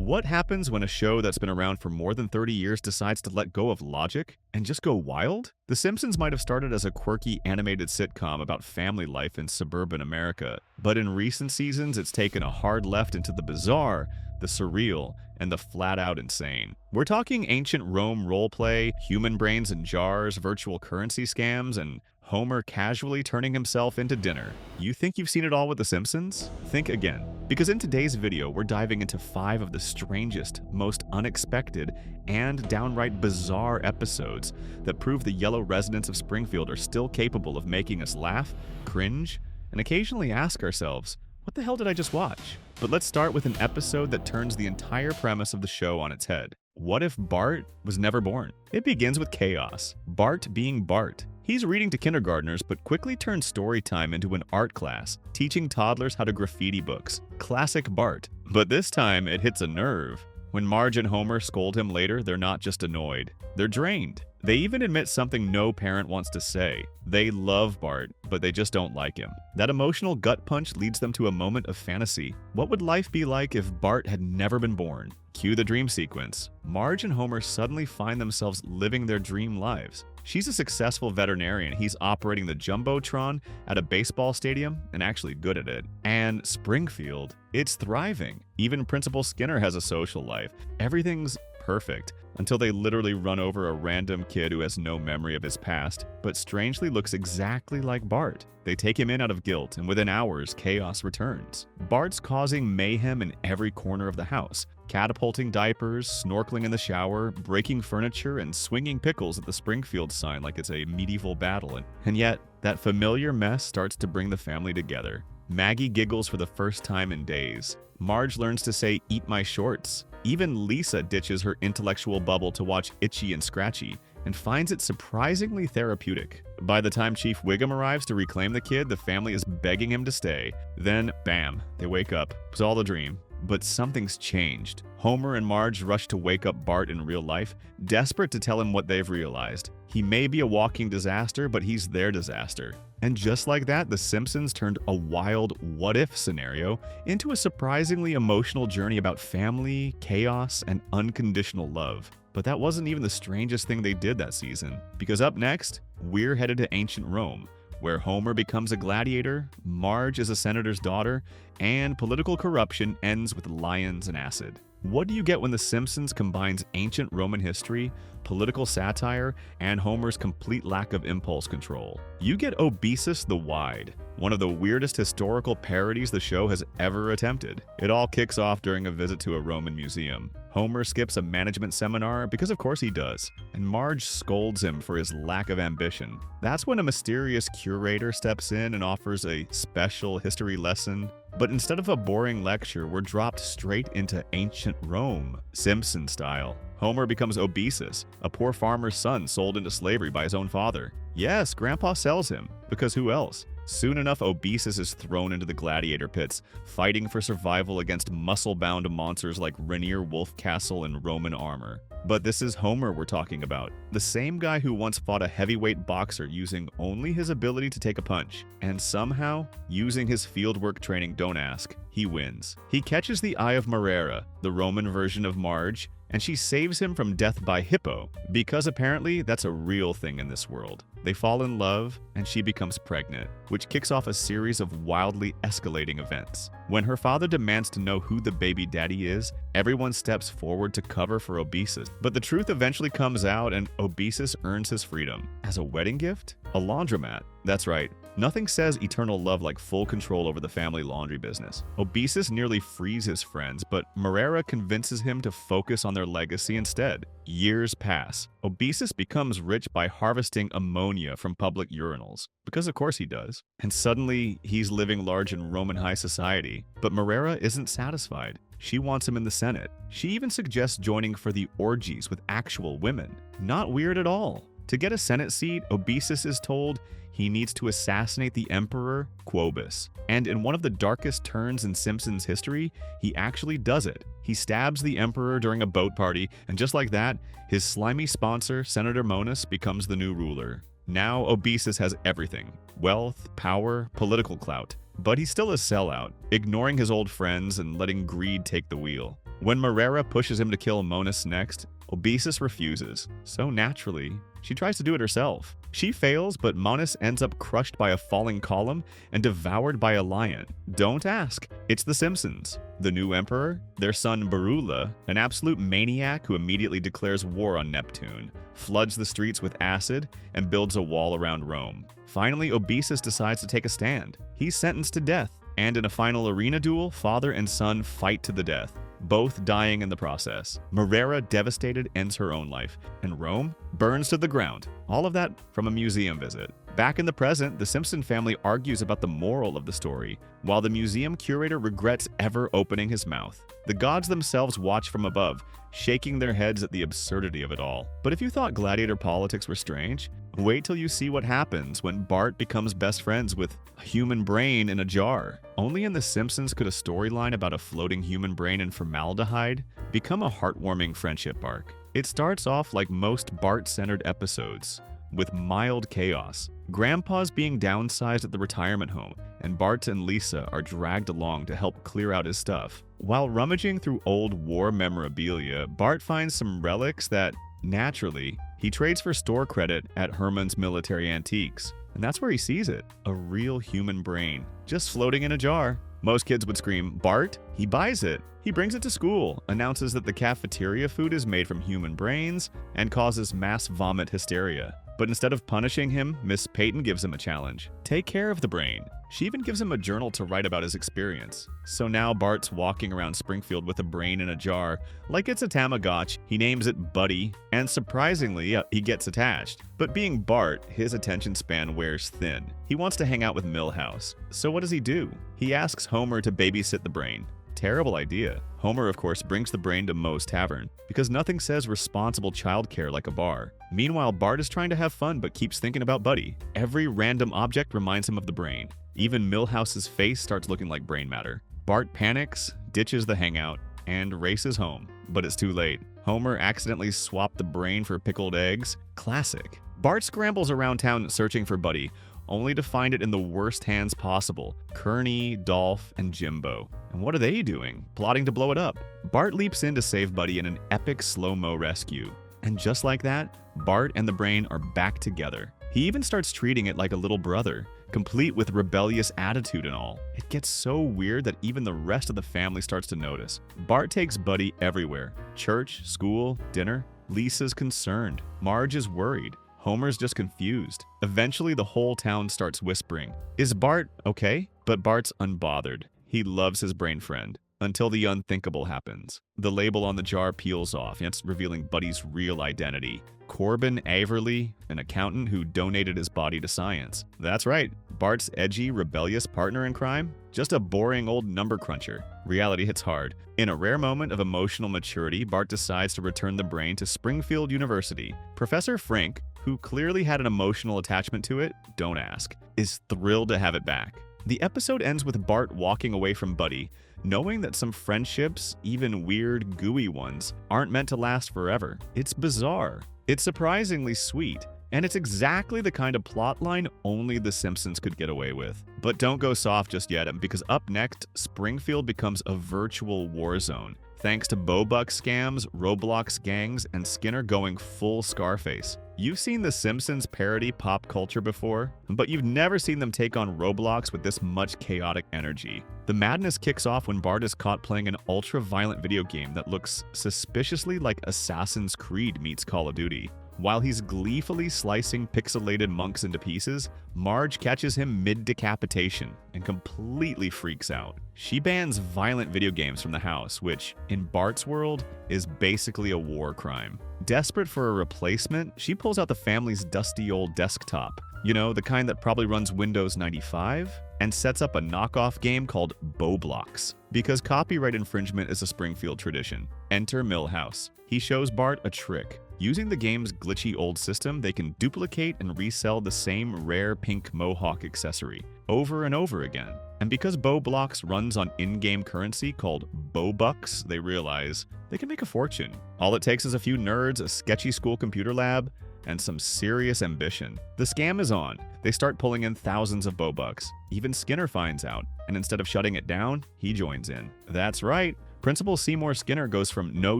What happens when a show that's been around for more than 30 years decides to let go of logic and just go wild? The Simpsons might have started as a quirky animated sitcom about family life in suburban America, but in recent seasons it's taken a hard left into the bizarre, the surreal, and the flat-out insane. We're talking ancient Rome roleplay, human brains in jars, virtual currency scams, and Homer casually turning himself into dinner. You think you've seen it all with The Simpsons? Think again, because in today's video, we're diving into 5 of the strangest, most unexpected, and downright bizarre episodes that prove the yellow residents of Springfield are still capable of making us laugh, cringe, and occasionally ask ourselves, what the hell did I just watch? But let's start with an episode that turns the entire premise of the show on its head. What if Bart was never born? It begins with chaos. Bart being Bart. He's reading to kindergartners but quickly turns story time into an art class, teaching toddlers how to graffiti books. Classic Bart. But this time, it hits a nerve. When Marge and Homer scold him later, they're not just annoyed. They're drained. They even admit something no parent wants to say. They love Bart, but they just don't like him. That emotional gut punch leads them to a moment of fantasy. What would life be like if Bart had never been born? Cue the dream sequence. Marge and Homer suddenly find themselves living their dream lives. She's a successful veterinarian. He's operating the Jumbotron at a baseball stadium and actually good at it. And Springfield, it's thriving. Even Principal Skinner has a social life. Everything's perfect until they literally run over a random kid who has no memory of his past, but strangely looks exactly like Bart. They take him in out of guilt, and within hours, chaos returns. Bart's causing mayhem in every corner of the house, catapulting diapers, snorkeling in the shower, breaking furniture, and swinging pickles at the Springfield sign like it's a medieval battle. And yet, that familiar mess starts to bring the family together. Maggie giggles for the first time in days. Marge learns to say, "Eat my shorts." Even Lisa ditches her intellectual bubble to watch Itchy and Scratchy, and finds it surprisingly therapeutic. By the time Chief Wiggum arrives to reclaim the kid, the family is begging him to stay. Then, bam, they wake up. It was all a dream. But something's changed. Homer and Marge rush to wake up Bart in real life, desperate to tell him what they've realized. He may be a walking disaster, but he's their disaster. And just like that, The Simpsons turned a wild what-if scenario into a surprisingly emotional journey about family, chaos, and unconditional love. But that wasn't even the strangest thing they did that season, because up next, we're headed to ancient Rome, where Homer becomes a gladiator, Marge is a senator's daughter, and political corruption ends with lions and acid. What do you get when The Simpsons combines ancient Roman history, political satire, and Homer's complete lack of impulse control? You get Obesus the Wide, one of the weirdest historical parodies the show has ever attempted. It all kicks off during a visit to a Roman museum. Homer skips a management seminar because of course he does, and Marge scolds him for his lack of ambition. That's when a mysterious curator steps in and offers a special history lesson. But instead of a boring lecture, we're dropped straight into ancient Rome, Simpson style. Homer becomes Obesus, a poor farmer's son sold into slavery by his own father. Yes, Grandpa sells him, because who else? Soon enough, Obesus is thrown into the gladiator pits, fighting for survival against muscle-bound monsters like Rainier Wolfcastle in Roman armor. But this is Homer we're talking about, the same guy who once fought a heavyweight boxer using only his ability to take a punch. And somehow, using his fieldwork training, don't ask, he wins. He catches the eye of Marrera, the Roman version of Marge, and she saves him from death by hippo, because apparently that's a real thing in this world. They fall in love, and she becomes pregnant, which kicks off a series of wildly escalating events. When her father demands to know who the baby daddy is, everyone steps forward to cover for Obesus. But the truth eventually comes out, and Obesus earns his freedom. As a wedding gift? A laundromat. That's right. Nothing says eternal love like full control over the family laundry business. Obesus nearly frees his friends, but Marrera convinces him to focus on their legacy instead. Years pass. Obesus becomes rich by harvesting ammonia from public urinals, because of course he does. And suddenly, he's living large in Roman high society. But Marrera isn't satisfied. She wants him in the Senate. She even suggests joining for the orgies with actual women. Not weird at all. To get a Senate seat, Obesus is told he needs to assassinate the Emperor Quobus. And in one of the darkest turns in Simpsons history, he actually does it. He stabs the Emperor during a boat party, and just like that, his slimy sponsor, Senator Monas, becomes the new ruler. Now Obesus has everything: wealth, power, political clout. But he's still a sellout, ignoring his old friends and letting greed take the wheel. When Marrera pushes him to kill Monas next, Obesis refuses. So naturally, she tries to do it herself. She fails, but Monas ends up crushed by a falling column and devoured by a lion. Don't ask. It's the Simpsons. The new emperor, their son Barula, an absolute maniac who immediately declares war on Neptune, floods the streets with acid, and builds a wall around Rome. Finally, Obesis decides to take a stand. He's sentenced to death, and in a final arena duel, father and son fight to the death, both dying in the process. Marrera, devastated, ends her own life, and Rome burns to the ground. All of that from a museum visit. Back in the present, the Simpson family argues about the moral of the story, while the museum curator regrets ever opening his mouth. The gods themselves watch from above, shaking their heads at the absurdity of it all. But if you thought gladiator politics were strange, wait till you see what happens when Bart becomes best friends with a human brain in a jar. Only in The Simpsons could a storyline about a floating human brain in formaldehyde become a heartwarming friendship arc. It starts off like most Bart-centered episodes, with mild chaos. Grandpa's being downsized at the retirement home, and Bart and Lisa are dragged along to help clear out his stuff. While rummaging through old war memorabilia, Bart finds some relics that, naturally, he trades for store credit at Herman's Military Antiques. And that's where he sees it, a real human brain, just floating in a jar. Most kids would scream, "Bart?" He buys it. He brings it to school, announces that the cafeteria food is made from human brains, and causes mass vomit hysteria. But instead of punishing him, Miss Peyton gives him a challenge. Take care of the brain. She even gives him a journal to write about his experience. So now Bart's walking around Springfield with a brain in a jar. Like it's a Tamagotchi, he names it Buddy, and surprisingly, he gets attached. But being Bart, his attention span wears thin. He wants to hang out with Milhouse. So what does he do? He asks Homer to babysit the brain. Terrible idea. Homer, of course, brings the brain to Moe's Tavern, because nothing says responsible childcare like a bar. Meanwhile, Bart is trying to have fun but keeps thinking about Buddy. Every random object reminds him of the brain. Even Milhouse's face starts looking like brain matter. Bart panics, ditches the hangout, and races home. But it's too late. Homer accidentally swapped the brain for pickled eggs. Classic. Bart scrambles around town searching for Buddy, only to find it in the worst hands possible: Kearney, Dolph, and Jimbo. And what are they doing? Plotting to blow it up. Bart leaps in to save Buddy in an epic slow-mo rescue. And just like that, Bart and the brain are back together. He even starts treating it like a little brother, complete with rebellious attitude and all. It gets so weird that even the rest of the family starts to notice. Bart takes Buddy everywhere: church, school, dinner. Lisa's concerned. Marge is worried. Homer's just confused. Eventually, the whole town starts whispering, "Is Bart okay?" But Bart's unbothered. He loves his brain friend. Until the unthinkable happens. The label on the jar peels off, and it's revealing Buddy's real identity. Corbin Averly, an accountant who donated his body to science. That's right, Bart's edgy, rebellious partner in crime? Just a boring old number cruncher. Reality hits hard. In a rare moment of emotional maturity, Bart decides to return the brain to Springfield University. Professor Frank, who clearly had an emotional attachment to it, don't ask, is thrilled to have it back. The episode ends with Bart walking away from Buddy, knowing that some friendships, even weird, gooey ones, aren't meant to last forever. It's bizarre. It's surprisingly sweet. And it's exactly the kind of plotline only The Simpsons could get away with. But don't go soft just yet, because up next, Springfield becomes a virtual war zone, thanks to Bobuck scams, Roblox gangs, and Skinner going full Scarface. You've seen The Simpsons parody pop culture before, but you've never seen them take on Roblox with this much chaotic energy. The madness kicks off when Bart is caught playing an ultra-violent video game that looks suspiciously like Assassin's Creed meets Call of Duty. While he's gleefully slicing pixelated monks into pieces, Marge catches him mid-decapitation and completely freaks out. She bans violent video games from the house, which, in Bart's world, is basically a war crime. Desperate for a replacement, she pulls out the family's dusty old desktop, you know, the kind that probably runs Windows 95, and sets up a knockoff game called Roblox. Because copyright infringement is a Springfield tradition. Enter Milhouse. He shows Bart a trick. Using the game's glitchy old system, they can duplicate and resell the same rare pink mohawk accessory over and over again. And because Roblox runs on in-game currency called Bobucks, they realize they can make a fortune. All it takes is a few nerds, a sketchy school computer lab, and some serious ambition. The scam is on. They start pulling in thousands of Bobucks. Even Skinner finds out, and instead of shutting it down, he joins in. That's right. Principal Seymour Skinner goes from no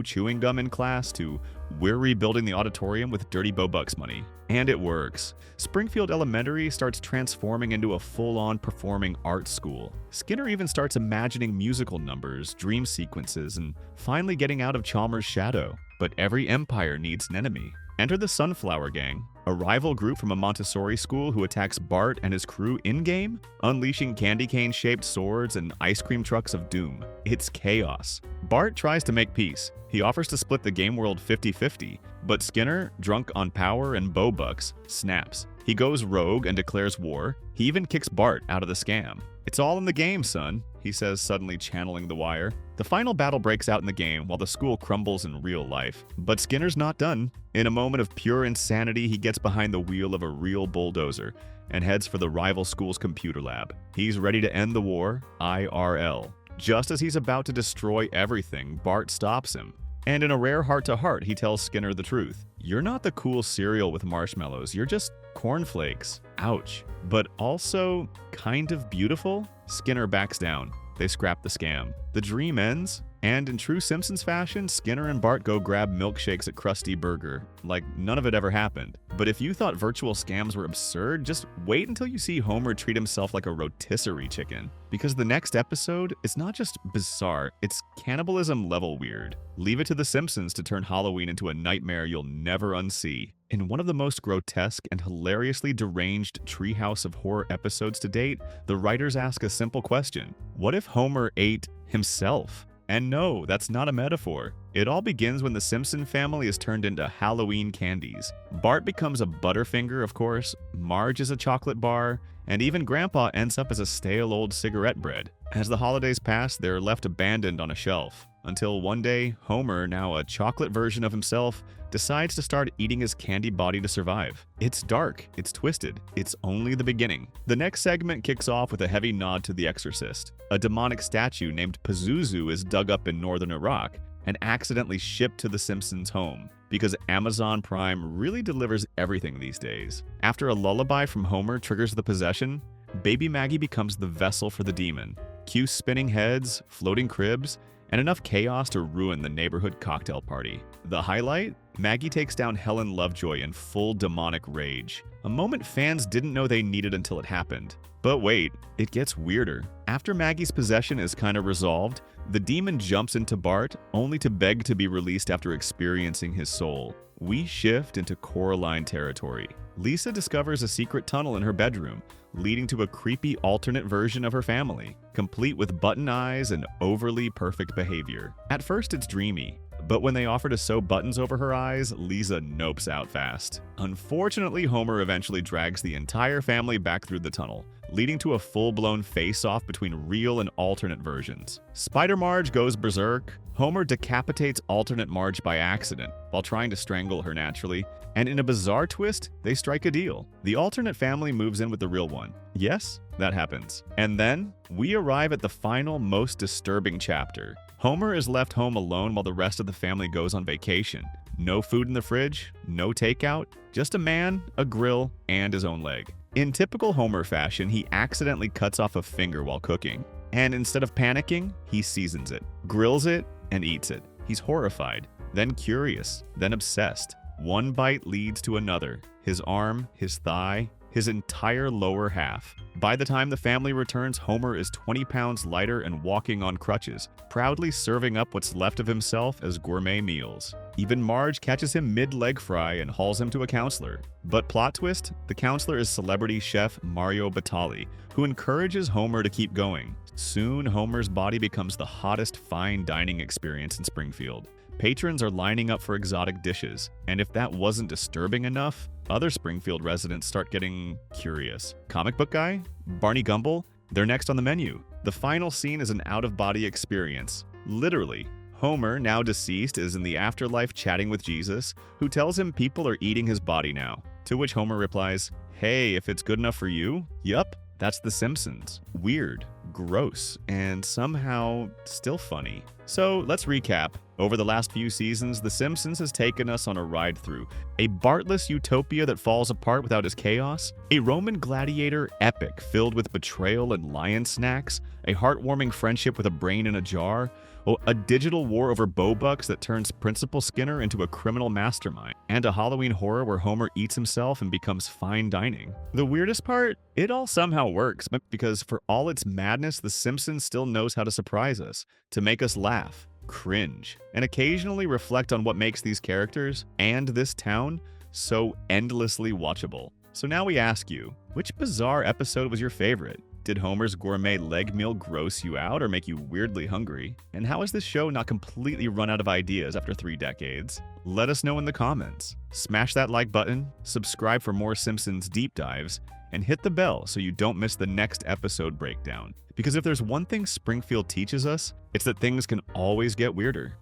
chewing gum in class to we're rebuilding the auditorium with Dirty Bobucks money. And it works. Springfield Elementary starts transforming into a full-on performing arts school. Skinner even starts imagining musical numbers, dream sequences, and finally getting out of Chalmers' shadow. But every empire needs an enemy. Enter the Sunflower Gang, a rival group from a Montessori school who attacks Bart and his crew in-game, unleashing candy cane-shaped swords and ice cream trucks of doom. It's chaos. Bart tries to make peace. He offers to split the game world 50-50, but Skinner, drunk on power and Bobucks, snaps. He goes rogue and declares war. He even kicks Bart out of the scam. "It's all in the game, son," he says, suddenly channeling The Wire. The final battle breaks out in the game while the school crumbles in real life. But Skinner's not done. In a moment of pure insanity, he gets behind the wheel of a real bulldozer and heads for the rival school's computer lab. He's ready to end the war, IRL. Just as he's about to destroy everything, Bart stops him. And in a rare heart-to-heart, he tells Skinner the truth. "You're not the cool cereal with marshmallows, you're just cornflakes." Ouch. But also kind of beautiful? Skinner backs down. They scrap the scam. The dream ends, and in true Simpsons fashion, Skinner and Bart go grab milkshakes at Krusty Burger, like none of it ever happened. But if you thought virtual scams were absurd, just wait until you see Homer treat himself like a rotisserie chicken. Because the next episode is not just bizarre, it's cannibalism level weird. Leave it to The Simpsons to turn Halloween into a nightmare you'll never unsee. In one of the most grotesque and hilariously deranged Treehouse of Horror episodes to date, the writers ask a simple question. What if Homer ate himself? And no, that's not a metaphor. It all begins when the Simpson family is turned into Halloween candies. Bart becomes a Butterfinger, of course, Marge is a chocolate bar, and even Grandpa ends up as a stale old cigarette bread. As the holidays pass, they're left abandoned on a shelf. Until one day, Homer, now a chocolate version of himself, decides to start eating his candy body to survive. It's dark, it's twisted, it's only the beginning. The next segment kicks off with a heavy nod to The Exorcist. A demonic statue named Pazuzu is dug up in northern Iraq and accidentally shipped to the Simpsons' home, because Amazon Prime really delivers everything these days. After a lullaby from Homer triggers the possession, baby Maggie becomes the vessel for the demon. Cue spinning heads, floating cribs, and enough chaos to ruin the neighborhood cocktail party. The highlight? Maggie takes down Helen Lovejoy in full demonic rage. A moment fans didn't know they needed until it happened. But wait, it gets weirder. After Maggie's possession is kinda resolved, the demon jumps into Bart, only to beg to be released after experiencing his soul. We shift into Coraline territory. Lisa discovers a secret tunnel in her bedroom, leading to a creepy alternate version of her family, complete with button eyes and overly perfect behavior. At first it's dreamy, but when they offer to sew buttons over her eyes, Lisa nopes out fast. Unfortunately, Homer eventually drags the entire family back through the tunnel, leading to a full-blown face-off between real and alternate versions. Spider Marge goes berserk. Homer decapitates alternate Marge by accident while trying to strangle her naturally, and in a bizarre twist, they strike a deal. The alternate family moves in with the real one. Yes, that happens. And then, we arrive at the final, most disturbing chapter. Homer is left home alone while the rest of the family goes on vacation. No food in the fridge, no takeout, just a man, a grill, and his own leg. In typical Homer fashion, he accidentally cuts off a finger while cooking. And instead of panicking, he seasons it, grills it, and eats it. He's horrified, then curious, then obsessed. One bite leads to another. His arm, his thigh, his entire lower half. By the time the family returns, Homer is 20 pounds lighter and walking on crutches, proudly serving up what's left of himself as gourmet meals. Even Marge catches him mid-leg fry and hauls him to a counselor. But plot twist, the counselor is celebrity chef Mario Batali, who encourages Homer to keep going. Soon, Homer's body becomes the hottest fine dining experience in Springfield. Patrons are lining up for exotic dishes, and if that wasn't disturbing enough, other Springfield residents start getting curious. Comic book guy? Barney Gumble? They're next on the menu. The final scene is an out-of-body experience. Literally. Homer, now deceased, is in the afterlife chatting with Jesus, who tells him people are eating his body now. To which Homer replies, "Hey, if it's good enough for you?" Yup, that's The Simpsons. Weird, gross, and somehow still funny. So let's recap. Over the last few seasons, The Simpsons has taken us on a ride through a Bartless utopia that falls apart without his chaos, a Roman gladiator epic filled with betrayal and lion snacks, a heartwarming friendship with a brain in a jar, Oh, a digital war over Bobucks that turns Principal Skinner into a criminal mastermind, and a Halloween horror where Homer eats himself and becomes fine dining. The weirdest part? It all somehow works, because for all its madness, The Simpsons still knows how to surprise us, to make us laugh, cringe, and occasionally reflect on what makes these characters, and this town, so endlessly watchable. So now we ask you, which bizarre episode was your favorite? Did Homer's gourmet leg meal gross you out or make you weirdly hungry? And how has this show not completely run out of ideas after 3 decades? Let us know in the comments. Smash that like button, subscribe for more Simpsons deep dives, and hit the bell so you don't miss the next episode breakdown. Because if there's one thing Springfield teaches us, it's that things can always get weirder.